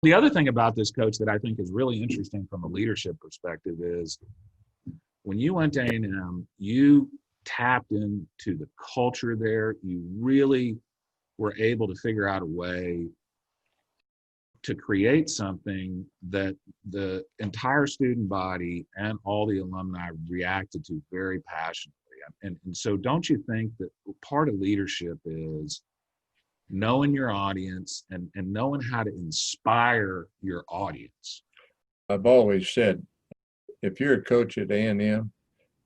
The other thing about this, coach, that I think is really interesting from a leadership perspective is when you went to A&M, you tapped into the culture there. You really were able to figure out a way to create something that the entire student body and all the alumni reacted to very passionately. And so don't you think that part of leadership is knowing your audience and knowing how to inspire your audience? I've always said, if you're a coach at A&M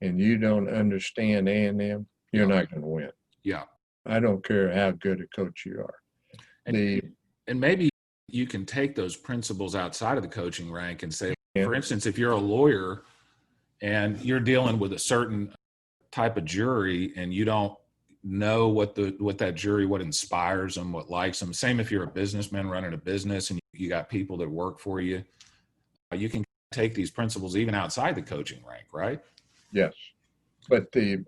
and you don't understand A&M, you're not going to win. Yeah. I don't care how good a coach you are. And maybe you can take those principles outside of the coaching rank and say, for instance, if you're a lawyer and you're dealing with a certain type of jury and you don't know what that jury, what inspires them, what likes them. Same if you're a businessman running a business and you got people that work for you. You can take these principles even outside the coaching rank, right? Yes. But the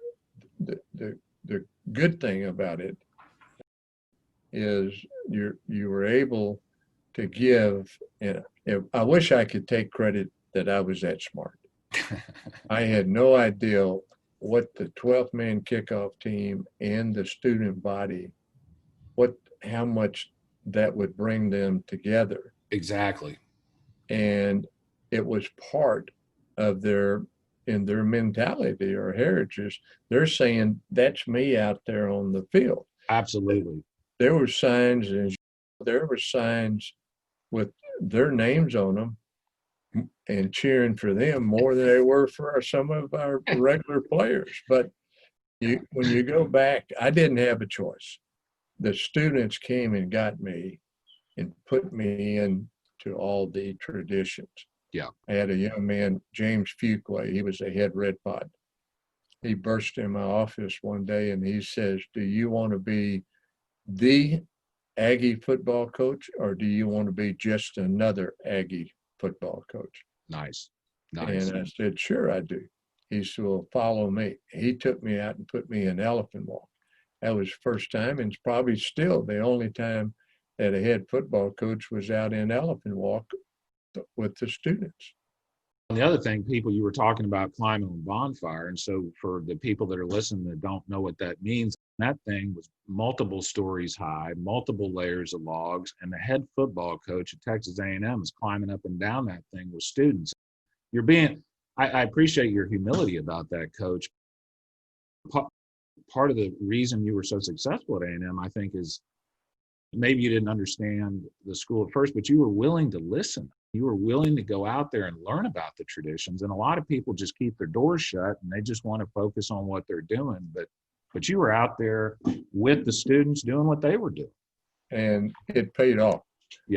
good thing about it is you were able to give, and I wish I could take credit that I was that smart. I had no idea what the 12-man kickoff team and the student body, how much that would bring them together. Exactly. And it was part of their mentality or heritage. They're saying, that's me out there on the field. Absolutely. There were signs with their names on them and cheering for them more than they were for some of our regular players. But when you go back, I didn't have a choice. The students came and got me and put me into all the traditions. Yeah. I had a young man, James Fuquay, he was a head Red Pod. He burst in my office one day and he says, do you want to be the Aggie football coach or do you want to be just another Aggie football coach? Nice. And I said, sure, I do. He said, well, follow me. He took me out and put me in Elephant Walk. That was the first time, and it's probably still the only time that a head football coach was out in Elephant Walk with the students. And the other thing, people, you were talking about climbing on bonfire. And so for the people that are listening that don't know what that means, that thing was multiple stories high, multiple layers of logs, and the head football coach at Texas A&M is climbing up and down that thing with students. I appreciate your humility about that, coach. Part of the reason you were so successful at A&M, I think, is maybe you didn't understand the school at first, but you were willing to listen. You were willing to go out there and learn about the traditions. And a lot of people just keep their doors shut and they just want to focus on what they're doing. But you were out there with the students doing what they were doing. And it paid off. Yeah.